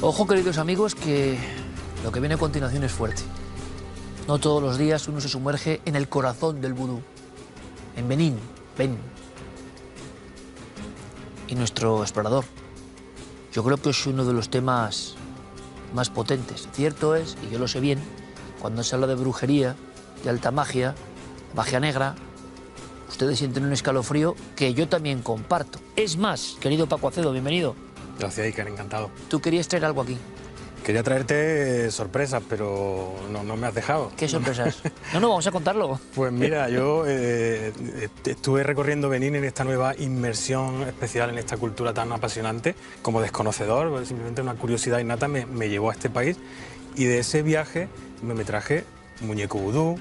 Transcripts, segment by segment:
Ojo, queridos amigos, que lo que viene a continuación es fuerte. No todos los días uno se sumerge en el corazón del vudú, en Benín, y nuestro explorador. Yo creo que es uno de los temas más potentes. Cierto es, y yo lo sé bien, cuando se habla de brujería, de alta magia, magia negra, ustedes sienten un escalofrío que yo también comparto. Es más, querido Paco Acedo, bienvenido. Gracias, Iker, encantado. Tú querías traer algo aquí. Quería traerte sorpresas, pero no me has dejado. ¿Qué sorpresas? No, vamos a contarlo. Pues mira, yo estuve recorriendo Benín en esta nueva inmersión especial en esta cultura tan apasionante. Como desconocedor, pues simplemente una curiosidad innata me llevó a este país. Y de ese viaje me traje muñeco vudú,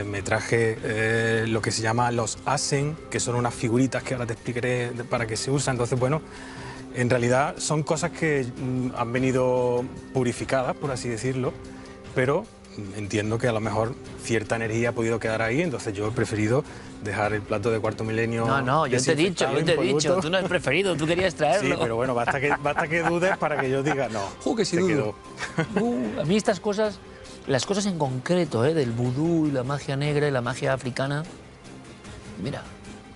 me traje lo que se llama los asen, que son unas figuritas que ahora te explicaré para qué se usan. Entonces, bueno, en realidad son cosas que han venido purificadas, por así decirlo, pero entiendo que a lo mejor cierta energía ha podido quedar ahí, entonces yo he preferido dejar el plato de cuarto milenio. No, yo te he dicho, tú no has preferido, tú querías traerlo. Sí, pero bueno, basta que dudes para que yo diga no. Que sí dudo. A mí estas cosas, las cosas en concreto, del vudú y la magia negra y la magia africana, mira,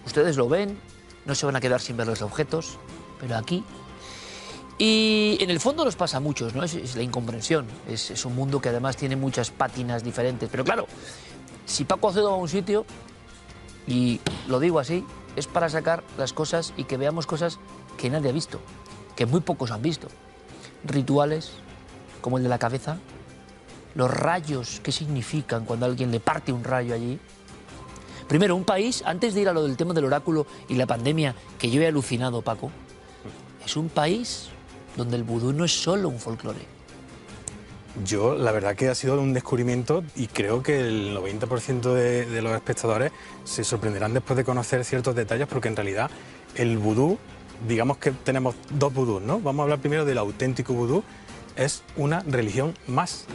ustedes lo ven, no se van a quedar sin ver los objetos, pero aquí. Y en el fondo nos pasa a muchos, ¿no? Es la incomprensión. Es un mundo que además tiene muchas pátinas diferentes. Pero claro, si Paco Acedo va a un sitio, y lo digo así, es para sacar las cosas y que veamos cosas que nadie ha visto, que muy pocos han visto. Rituales, como el de la cabeza, los rayos, ¿qué significan cuando a alguien le parte un rayo allí? Primero, un país, antes de ir a lo del tema del oráculo y la pandemia, que yo he alucinado, Paco, es un país donde el vudú no es solo un folclore. Yo, la verdad que ha sido un descubrimiento y creo que el 90% de los espectadores se sorprenderán después de conocer ciertos detalles, porque en realidad el vudú, digamos que tenemos dos vudús, ¿no? Vamos a hablar primero del auténtico vudú. Es una religión más,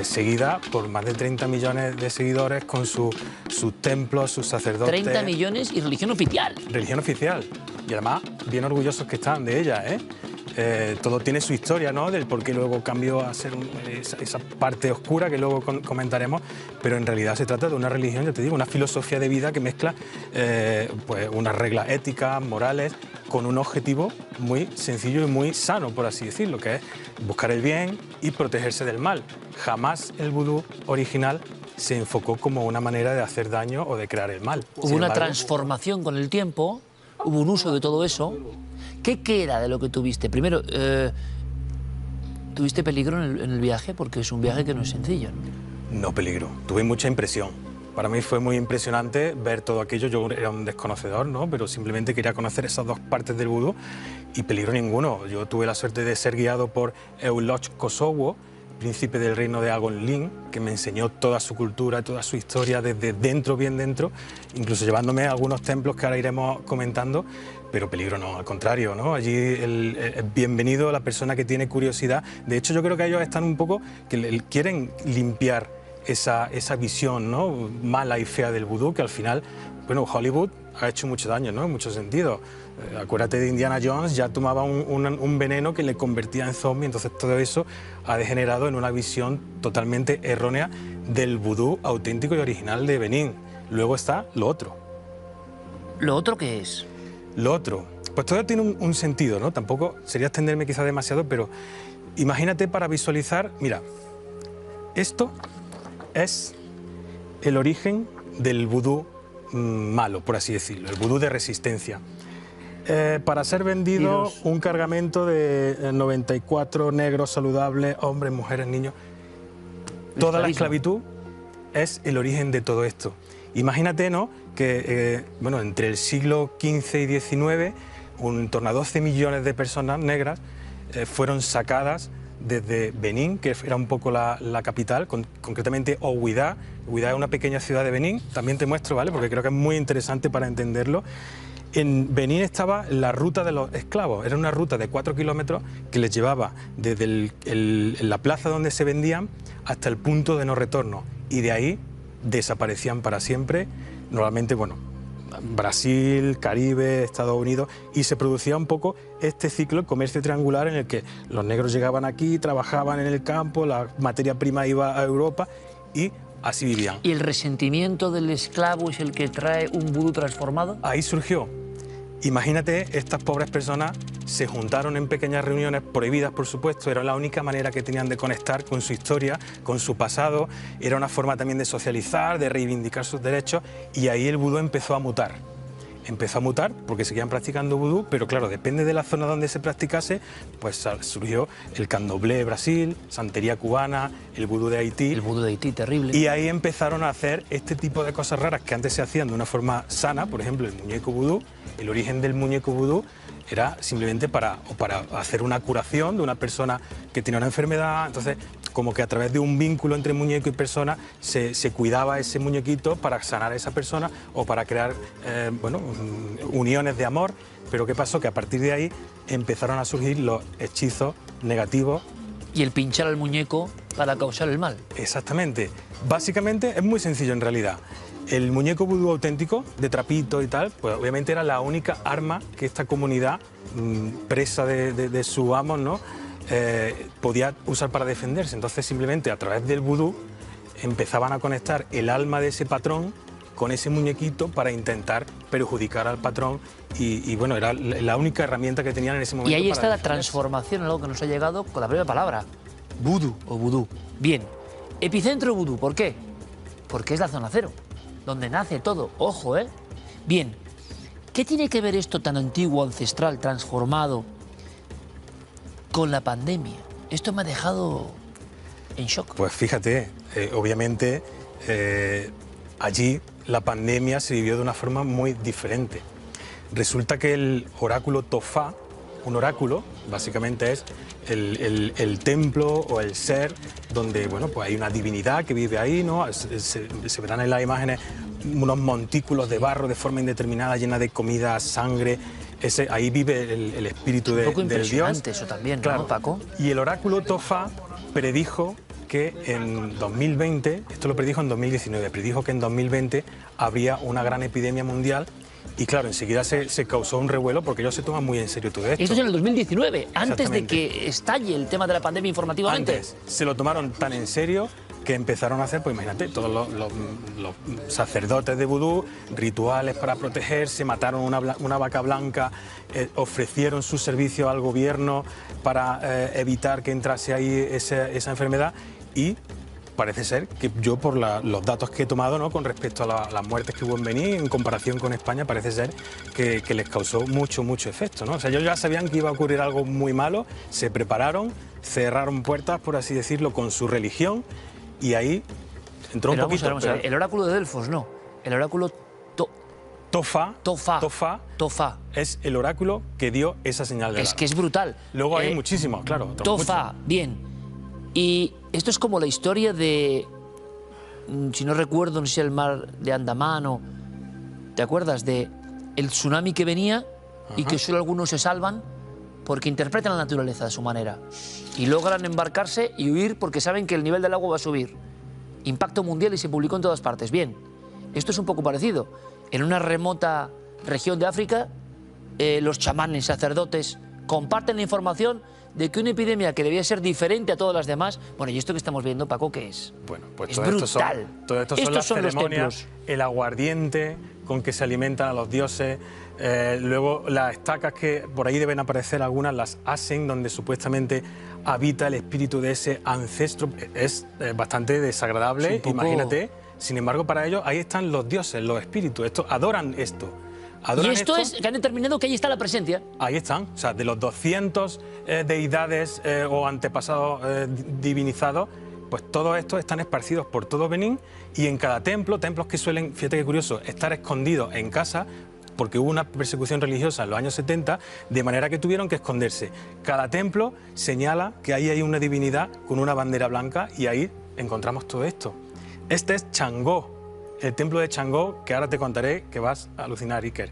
seguida por más de 30 millones de seguidores con sus templos, sus sacerdotes. 30 millones y religión oficial. Religión oficial. Y además, bien orgullosos que están de ella, todo tiene su historia, ¿no? Del por qué luego cambió a ser esa parte oscura que luego comentaremos, pero en realidad se trata de una religión, ya te digo, una filosofía de vida que mezcla pues unas reglas éticas, morales, con un objetivo muy sencillo y muy sano, por así decirlo, que es buscar el bien y protegerse del mal. Jamás el vudú original se enfocó como una manera de hacer daño o de crear el mal. Hubo una transformación con el tiempo, hubo un uso de todo eso. ¿Qué queda de lo que tuviste? Primero, ¿tuviste peligro en el viaje? Porque es un viaje que no es sencillo, ¿no? No peligro, tuve mucha impresión. Para mí fue muy impresionante ver todo aquello. Yo era un desconocedor, ¿no? Pero simplemente quería conocer esas dos partes del vudú y peligro ninguno. Yo tuve la suerte de ser guiado por Euloch Kosovo, príncipe del reino de Agonlin, que me enseñó toda su cultura, toda su historia desde dentro, bien dentro, incluso llevándome a algunos templos que ahora iremos comentando, pero peligro no, al contrario, ¿no? Allí es bienvenido la persona que tiene curiosidad. De hecho, yo creo que ellos están un poco, que quieren limpiar esa visión, ¿no?, mala y fea del vudú, que al final, bueno, Hollywood ha hecho mucho daño, ¿no?, en muchos sentidos. Acuérdate de Indiana Jones, ya tomaba un veneno que le convertía en zombie, entonces todo eso ha degenerado en una visión totalmente errónea del vudú auténtico y original de Benín. Luego está lo otro. ¿Lo otro qué es? Lo otro, pues todo tiene un sentido, ¿no? Tampoco sería extenderme quizá demasiado, pero imagínate para visualizar, mira, esto es el origen del vudú malo, por así decirlo, el vudú de resistencia. Para ser vendido, un cargamento de 94 negros saludables, hombres, mujeres, niños. Toda la esclavitud es el origen de todo esto. Imagínate, ¿no?, que bueno, entre el siglo XV y XIX, en torno a 12 millones de personas negras fueron sacadas desde Benín, que era un poco la capital, concretamente Ouidah. Ouidah es una pequeña ciudad de Benín, también te muestro, ¿vale?, porque creo que es muy interesante para entenderlo. En Benín estaba la ruta de los esclavos, era una ruta de 4 kilómetros que les llevaba desde la plaza donde se vendían hasta el punto de no retorno, y de ahí desaparecían para siempre. Normalmente, bueno, Brasil, Caribe, Estados Unidos, y se producía un poco este ciclo, el comercio triangular, en el que los negros llegaban aquí, trabajaban en el campo, la materia prima iba a Europa y así vivían. ¿Y el resentimiento del esclavo es el que trae un vudú transformado? Ahí surgió. Imagínate, estas pobres personas se juntaron en pequeñas reuniones, prohibidas por supuesto, era la única manera que tenían de conectar con su historia, con su pasado, era una forma también de socializar, de reivindicar sus derechos, y ahí el vudú empezó a mutar. Empezó a mutar porque seguían practicando vudú, pero claro, depende de la zona donde se practicase, pues surgió el candomblé Brasil, santería cubana, el vudú de Haití. El vudú de Haití, terrible. Y ahí empezaron a hacer este tipo de cosas raras que antes se hacían de una forma sana, por ejemplo, el muñeco vudú. El origen del muñeco vudú era simplemente para hacer una curación de una persona que tenía una enfermedad, entonces como que a través de un vínculo entre muñeco y persona se cuidaba ese muñequito para sanar a esa persona o para crear uniones de amor. Pero ¿qué pasó? Que a partir de ahí empezaron a surgir los hechizos negativos. Y el pinchar al muñeco para causar el mal. Exactamente. Básicamente es muy sencillo en realidad. El muñeco vudú auténtico, de trapito y tal, pues obviamente era la única arma que esta comunidad, presa de su amo, ¿no? Podía usar para defenderse. Entonces simplemente a través del vudú empezaban a conectar el alma de ese patrón con ese muñequito para intentar perjudicar al patrón y bueno, era la única herramienta que tenían en ese momento. Y ahí para está la defenderse. transformación, algo que nos ha llegado con la primera palabra, vudú o vudú. Bien, epicentro vudú, ¿por qué? Porque es la zona cero, donde nace todo, ojo, ¿eh? Bien, ¿qué tiene que ver esto tan antiguo, ancestral, transformado con la pandemia? Esto me ha dejado en shock. Pues fíjate, obviamente allí la pandemia se vivió de una forma muy diferente. Resulta que el oráculo Tofá, un oráculo, básicamente es el templo o el ser donde bueno, pues hay una divinidad que vive ahí, ¿no? Se verán en las imágenes unos montículos de barro de forma indeterminada, llena de comida, sangre. Ahí vive el espíritu del dios. Un poco impresionante eso también, claro, ¿no, Paco? Y el oráculo Tofá predijo que en 2020, esto lo predijo en 2019, predijo que en 2020 habría una gran epidemia mundial. Y claro, enseguida se causó un revuelo porque ellos se toman muy en serio todo esto. Esto es en el 2019, antes de que estalle el tema de la pandemia informativamente. Antes se lo tomaron tan en serio que empezaron a hacer, pues imagínate, todos los sacerdotes de vudú, rituales para protegerse, mataron una vaca blanca, ofrecieron su servicio al gobierno para evitar que entrase ahí esa enfermedad y parece ser que yo, por los datos que he tomado, ¿no?, con respecto a las muertes que hubo en Benín, en comparación con España, parece ser que les causó mucho efecto, ¿no? O sea, ellos ya sabían que iba a ocurrir algo muy malo, se prepararon, cerraron puertas, por así decirlo, con su religión, y ahí entró un poquito. Vamos a ver, el oráculo de Delfos, no. El oráculo Tofá es el oráculo que dio esa señal de alarma. Es que es brutal. Luego hay muchísimos, claro. Tofá, bien. Y esto es como la historia de, si no recuerdo, no sé, el mar de Andamán o... ¿Te acuerdas? De el tsunami que venía y que solo algunos se salvan porque interpretan la naturaleza de su manera y logran embarcarse y huir porque saben que el nivel del agua va a subir. Impacto mundial y se publicó en todas partes. Bien, esto es un poco parecido. En una remota región de África, los chamanes, sacerdotes, comparten la información de que una epidemia que debía ser diferente a todas las demás... Bueno, ¿y esto que estamos viendo, Paco, qué es? Bueno, pues es todo brutal. Todo esto son las ceremonias, el aguardiente con que se alimentan a los dioses, luego las estacas que por ahí deben aparecer algunas, las asen, donde supuestamente habita el espíritu de ese ancestro. Es bastante desagradable, imagínate. Sin embargo, para ellos ahí están los dioses, los espíritus. Adoran esto. Y esto es que han determinado que ahí está la presencia. Ahí están, o sea, de los 200 deidades o antepasados divinizados, pues todos estos están esparcidos por todo Benín y en cada templo, templos que suelen, fíjate qué curioso, estar escondidos en casa, porque hubo una persecución religiosa en los años 70, de manera que tuvieron que esconderse. Cada templo señala que ahí hay una divinidad con una bandera blanca y ahí encontramos todo esto. Este es Changó. El templo de Changó, que ahora te contaré, que vas a alucinar, Iker.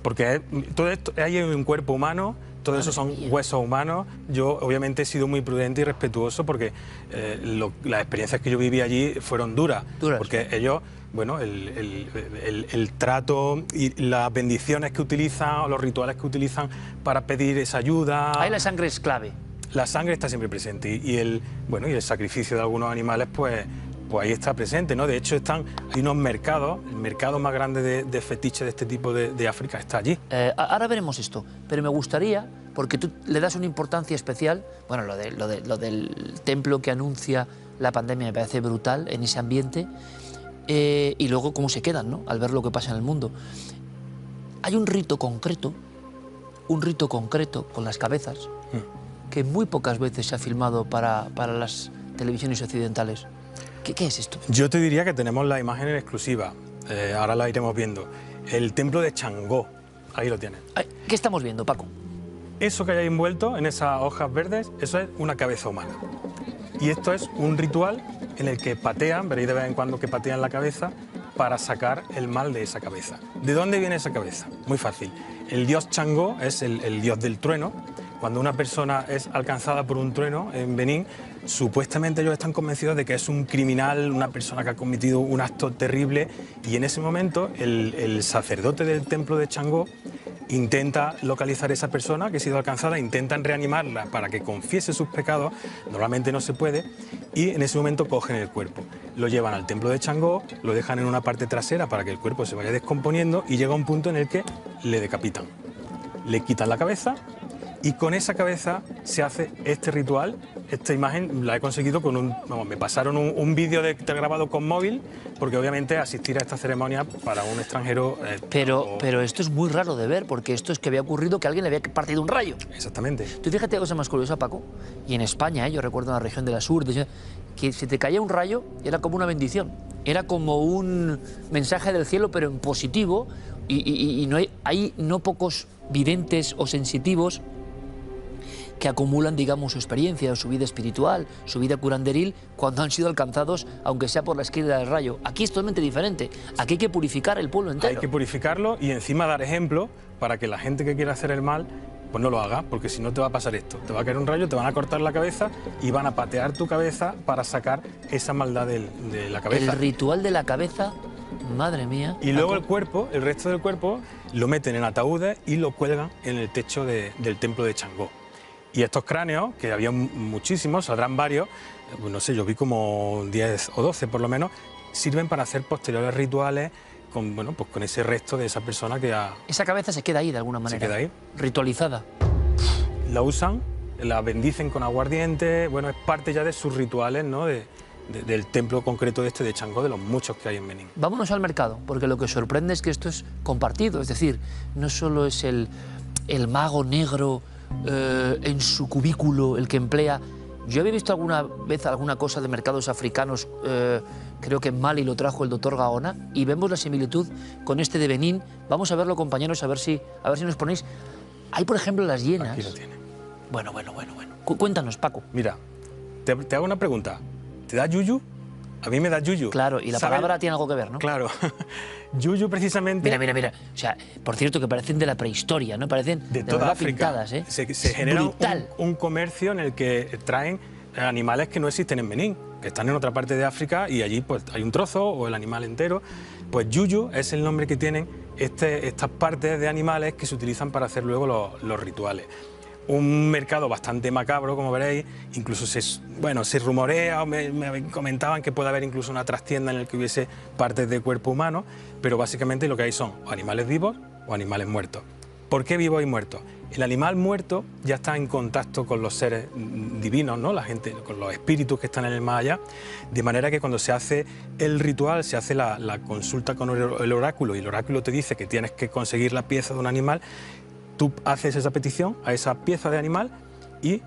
Porque todo esto, hay un cuerpo humano, todo eso son huesos humanos. Yo, obviamente, he sido muy prudente y respetuoso porque las experiencias que yo viví allí fueron duras. Porque ellos bueno, el trato y las bendiciones que utilizan, o los rituales que utilizan para pedir esa ayuda. Ahí la sangre es clave. La sangre está siempre presente y el sacrificio de algunos animales, pues ahí está presente, ¿no? De hecho, hay unos mercados, el mercado más grande de fetiches de este tipo de África está allí. Ahora veremos esto, pero me gustaría, porque tú le das una importancia especial, bueno, lo del templo que anuncia la pandemia me parece brutal en ese ambiente, y luego cómo se quedan, ¿no?, al ver lo que pasa en el mundo. Hay un rito concreto con las cabezas, que muy pocas veces se ha filmado para las televisiones occidentales. ¿Qué es esto? Yo te diría que tenemos la imagen en exclusiva, ahora la iremos viendo. El templo de Changó, ahí lo tienes. ¿Qué estamos viendo, Paco? Eso que hay envuelto en esas hojas verdes, eso es una cabeza humana. Y esto es un ritual en el que patean, veréis de vez en cuando que patean la cabeza para sacar el mal de esa cabeza. ¿De dónde viene esa cabeza? Muy fácil. El dios Changó es el dios del trueno. Cuando una persona es alcanzada por un trueno en Benín, supuestamente ellos están convencidos de que es un criminal, una persona que ha cometido un acto terrible, y en ese momento el sacerdote del templo de Changó intenta localizar a esa persona que ha sido alcanzada, intentan reanimarla para que confiese sus pecados, normalmente no se puede, y en ese momento cogen el cuerpo, lo llevan al templo de Changó, lo dejan en una parte trasera para que el cuerpo se vaya descomponiendo y llega un punto en el que le decapitan, le quitan la cabeza. Y con esa cabeza se hace este ritual. Esta imagen la he conseguido con me pasaron un vídeo grabado con móvil, porque obviamente asistir a esta ceremonia para un extranjero... Pero esto es muy raro de ver, porque esto es que había ocurrido que alguien le había partido un rayo. Exactamente. Tú fíjate cosa más curiosa, Paco, y en España, yo recuerdo en la región de las Urdes, que si te caía un rayo era como una bendición, era como un mensaje del cielo, pero en positivo, y hay no pocos videntes o sensitivos que acumulan, digamos, su experiencia, su vida espiritual, su vida curanderil, cuando han sido alcanzados, aunque sea por la esquina del rayo. Aquí es totalmente diferente. Aquí hay que purificar el pueblo entero. Hay que purificarlo y encima dar ejemplo para que la gente que quiera hacer el mal, pues no lo haga, porque si no te va a pasar esto. Te va a caer un rayo, te van a cortar la cabeza y van a patear tu cabeza para sacar esa maldad de la cabeza. El ritual de la cabeza, madre mía. Y luego el cuerpo, el resto del cuerpo, lo meten en ataúdes y lo cuelgan en el techo del templo de Changó. Y estos cráneos, que había muchísimos, saldrán varios, pues no sé, yo vi como 10 o 12 por lo menos, sirven para hacer posteriores rituales con, bueno, pues con ese resto de esa persona que ha... Esa cabeza se queda ahí de alguna manera. Se queda ahí. Ritualizada. La usan, la bendicen con aguardiente, bueno, es parte ya de sus rituales, ¿no?, del templo concreto de Changó, de los muchos que hay en Benín. Vámonos al mercado, porque lo que sorprende es que esto es compartido, es decir, no solo es el mago negro en su cubículo el que emplea. Yo había visto alguna vez alguna cosa de mercados africanos, creo que en Mali lo trajo el doctor Gaona, y vemos la similitud con este de Benín. Vamos a verlo, compañeros, a ver si nos ponéis. Hay, por ejemplo, las hienas. Aquí lo tiene. Bueno. Cuéntanos, Paco. Mira, te hago una pregunta. ¿Te da yuyu? A mí me da yuyu. Claro, y la palabra tiene algo que ver, ¿no? Claro. Yuyu, precisamente... Mira. O sea, por cierto, que parecen de la prehistoria, ¿no? Parecen de toda África. Pintadas, ¿eh? Se genera un comercio en el que traen animales que no existen en Benín, que están en otra parte de África, y allí pues hay un trozo o el animal entero. Pues yuyu es el nombre que tienen estas partes de animales que se utilizan para hacer luego los rituales. Un mercado bastante macabro, como veréis, incluso se rumorea o me comentaban que puede haber incluso una trastienda en la que hubiese partes de cuerpo humano, pero básicamente lo que hay son animales vivos o animales muertos. ¿Por qué vivos y muertos? El animal muerto ya está en contacto con los seres divinos, ¿no?, la gente, con los espíritus que están en el más allá, de manera que cuando se hace el ritual, se hace la consulta con el oráculo, y el oráculo te dice que tienes que conseguir la pieza de un animal. Tú haces esa petición a esa pieza de animal y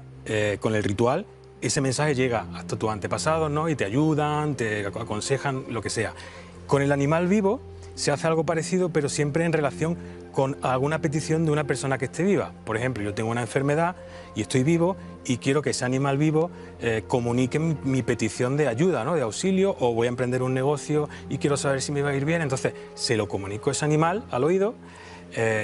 con el ritual ese mensaje llega hasta tus antepasados, ¿no?, y te ayudan, te aconsejan, lo que sea. Con el animal vivo se hace algo parecido, pero siempre en relación con alguna petición de una persona que esté viva. Por ejemplo, yo tengo una enfermedad y estoy vivo y quiero que ese animal vivo comunique mi petición de ayuda, ¿no?, de auxilio, o voy a emprender un negocio y quiero saber si me va a ir bien. Entonces se lo comunico a ese animal al oído.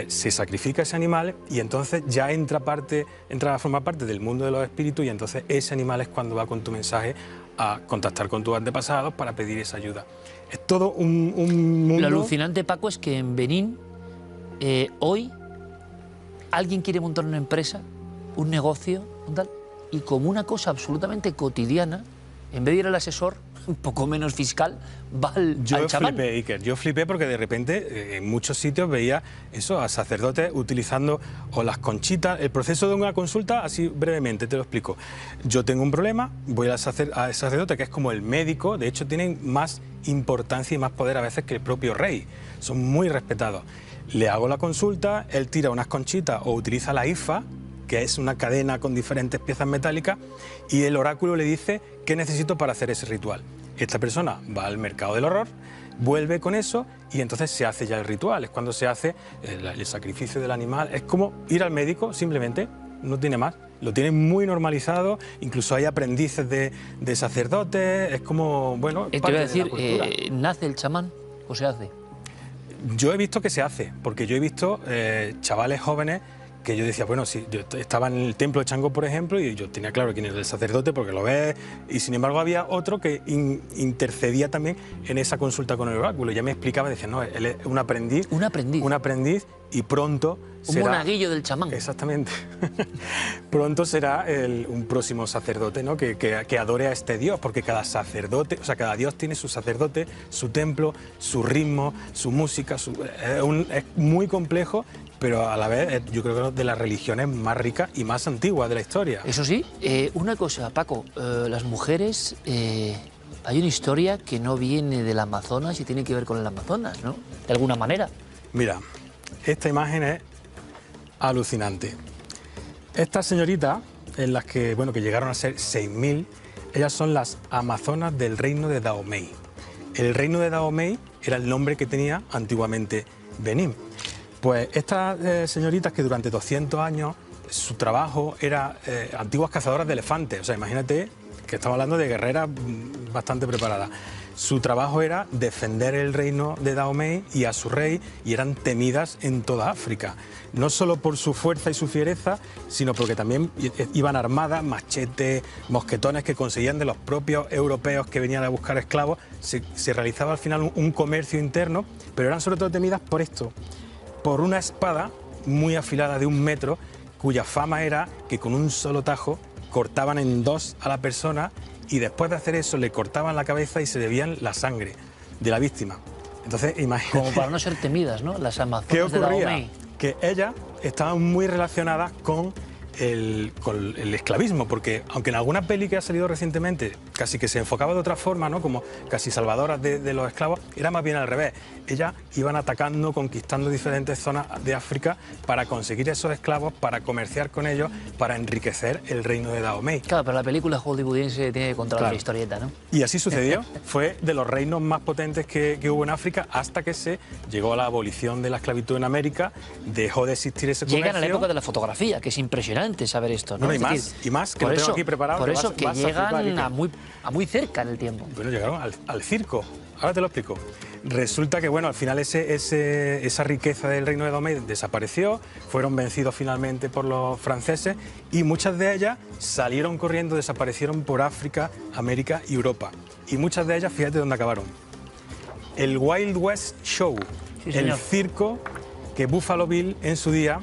Se sacrifica ese animal y entonces ya entra a formar parte del mundo de los espíritus, y entonces ese animal es cuando va con tu mensaje a contactar con tus antepasados para pedir esa ayuda. Es todo un mundo... Lo alucinante, Paco, es que en Benín, hoy, alguien quiere montar una empresa, un negocio, un tal, y como una cosa absolutamente cotidiana, en vez de ir al asesor, un poco menos fiscal, va al chamán. Flipé, Iker, yo flipé porque de repente en muchos sitios veía eso, a sacerdotes utilizando o las conchitas. El proceso de una consulta, así brevemente te lo explico. Yo tengo un problema, voy al sacerdote, que es como el médico, de hecho tienen más importancia y más poder a veces que el propio rey, son muy respetados. Le hago la consulta, él tira unas conchitas o utiliza la IFA, que es una cadena con diferentes piezas metálicas, y el oráculo le dice qué necesito para hacer ese ritual. Esta persona va al mercado del horror, vuelve con eso y entonces se hace ya el ritual. Es cuando se hace el sacrificio del animal. Es como ir al médico, simplemente, no tiene más. Lo tienen muy normalizado, incluso hay aprendices de sacerdotes, es como, bueno, Te parte voy a decir, de la cultura. ¿nace el chamán o se hace? Yo he visto que se hace, porque yo he visto chavales jóvenes que yo decía, bueno, sí, yo estaba en el templo de Changó, por ejemplo, y yo tenía claro quién era el sacerdote porque lo ves, y sin embargo había otro que intercedía también en esa consulta con el oráculo. Ya me explicaba, decía, no, él es un aprendiz. Un aprendiz. Un aprendiz, y pronto Un será... monaguillo del chamán. Exactamente. Pronto será un próximo sacerdote, ¿no? que adore a este Dios, porque cada sacerdote, o sea, cada Dios tiene su sacerdote, su templo, su ritmo, su música, es muy complejo, pero a la vez yo creo que es de las religiones más ricas y más antiguas de la historia. Eso sí, una cosa, Paco, las mujeres, hay una historia que no viene del Amazonas y tiene que ver con el Amazonas, ¿no? De alguna manera. Mira, esta imagen es alucinante. Estas señoritas, en las que, bueno, que llegaron a ser 6.000, ellas son las amazonas del reino de Dahomey. El reino de Dahomey era el nombre que tenía antiguamente Benín. Pues estas señoritas que durante 200 años su trabajo era antiguas cazadoras de elefantes, o sea, imagínate que estamos hablando de guerreras bastante preparadas. Su trabajo era defender el reino de Dahomey y a su rey, y eran temidas en toda África. No solo por su fuerza y su fiereza, sino porque también iban armadas, machetes, mosquetones que conseguían de los propios europeos que venían a buscar esclavos. Se realizaba al final un comercio interno, pero eran sobre todo temidas por esto, por una espada muy afilada de 1 metro, cuya fama era que con un solo tajo cortaban en 2 a la persona, y después de hacer eso le cortaban la cabeza y se bebían la sangre de la víctima. Entonces, imagínate. Como para no ser temidas, ¿no? Las amazonas ¿Qué de ocurría? Dahomey. Que ellas estaban muy relacionadas con el esclavismo, porque aunque en alguna peli que ha salido recientemente casi que se enfocaba de otra forma, ¿no? Como casi salvadoras de los esclavos, era más bien al revés. Ellas iban atacando, conquistando diferentes zonas de África para conseguir esos esclavos, para comerciar con ellos, para enriquecer el reino de Dahomey. Claro, pero la película hollywoodiense tiene que contar la historieta, ¿no? Y así sucedió. Fue de los reinos más potentes que hubo en África, hasta que se llegó a la abolición de la esclavitud en América, dejó de existir ese comercio. Llegan a la época de la fotografía, que es impresionante saber esto, ¿no? Bueno, y más, que lo tengo aquí preparado. Por eso que vas a llegan flipar, a muy cerca en el tiempo. Bueno, llegaron al circo. Ahora te lo explico. Resulta que, bueno, al final esa riqueza del reino de Dahomey desapareció, fueron vencidos finalmente por los franceses, y muchas de ellas salieron corriendo, desaparecieron por África, América y Europa. Y muchas de ellas, fíjate dónde acabaron. El Wild West Show, Sí, el señor. circo que Buffalo Bill en su día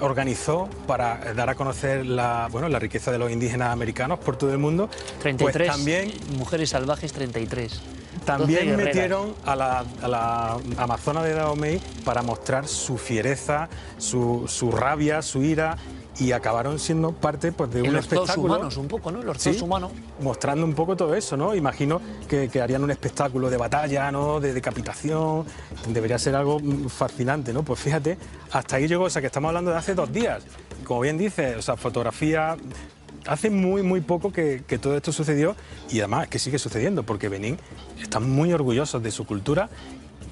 organizó para dar a conocer la riqueza de los indígenas americanos por todo el mundo. 33 Pues también mujeres salvajes, 33. También 12 metieron a la amazona de Dahomey para mostrar su fiereza, su rabia, su ira, y acabaron siendo parte, pues, de un los zoos espectáculo. humanos, un poco, ¿no? Los Sí, zoos humanos. mostrando un poco todo eso, ¿no? Imagino que harían un espectáculo de batalla, ¿no? De decapitación. Debería ser algo fascinante, ¿no? Pues fíjate, hasta ahí llegó, o sea, que estamos hablando de hace 2 días. Como bien dices, o sea, fotografía. Hace muy poco que todo esto sucedió, y además que sigue sucediendo, porque Benín están muy orgullosos de su cultura,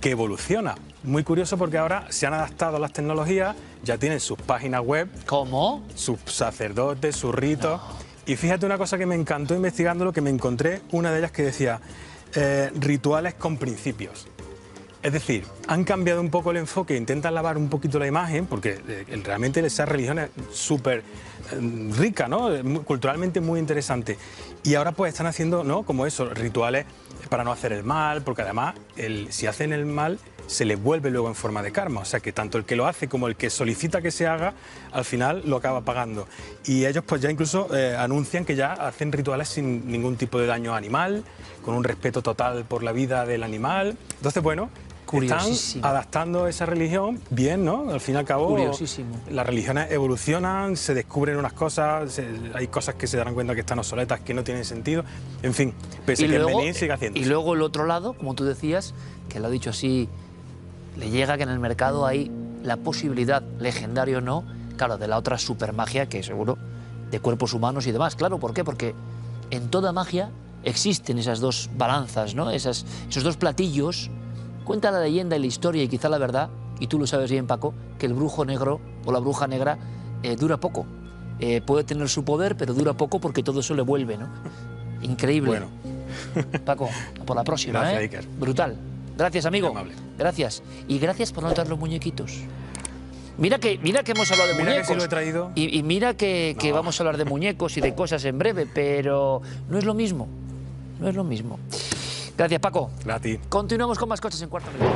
que evoluciona. Muy curioso, porque ahora se han adaptado a las tecnologías, ya tienen sus páginas web, ¿Cómo? sus sacerdotes, sus ritos. Y fíjate una cosa que me encantó investigándolo, que me encontré una de ellas que decía rituales con principios. Es decir, han cambiado un poco el enfoque, intentan lavar un poquito la imagen, porque realmente esa religión es súper rica, ¿no? Culturalmente muy interesante. Y ahora pues están haciendo, ¿no? Como eso, rituales para no hacer el mal, porque además si hacen el mal se les vuelve luego en forma de karma. O sea que tanto el que lo hace como el que solicita que se haga, al final lo acaba pagando. Y ellos pues ya incluso anuncian que ya hacen rituales sin ningún tipo de daño animal, con un respeto total por la vida del animal. Entonces, bueno, están adaptando esa religión bien, ¿no? Al fin y al cabo, curiosísimo. Las religiones evolucionan, se descubren unas cosas, hay cosas que se darán cuenta que están obsoletas, que no tienen sentido. En fin, pese a que el Benín sigue haciendo. Y luego el otro lado, como tú decías, que lo ha dicho así, le llega que en el mercado hay la posibilidad, legendario o no, claro, de la otra supermagia, que seguro, de cuerpos humanos y demás. Claro, ¿por qué? Porque en toda magia existen esas dos balanzas, ¿no? Esos dos platillos. Cuenta la leyenda y la historia y quizá la verdad, y tú lo sabes bien, Paco, que el brujo negro o la bruja negra dura poco. Puede tener su poder, pero dura poco porque todo eso le vuelve, ¿no? Increíble. Bueno. Paco, por la próxima, Gracias, ¿eh? Iker. Brutal. Gracias, amigo. Muy amable. Gracias. Y gracias por no traer los muñequitos. Mira que hemos hablado de Mira muñecos. que sí lo he traído. Y mira que vamos a hablar de muñecos y de cosas en breve, pero no es lo mismo. No es lo mismo. Gracias, Paco. Gracias a ti. Continuamos con más cosas en Cuarto Milenio.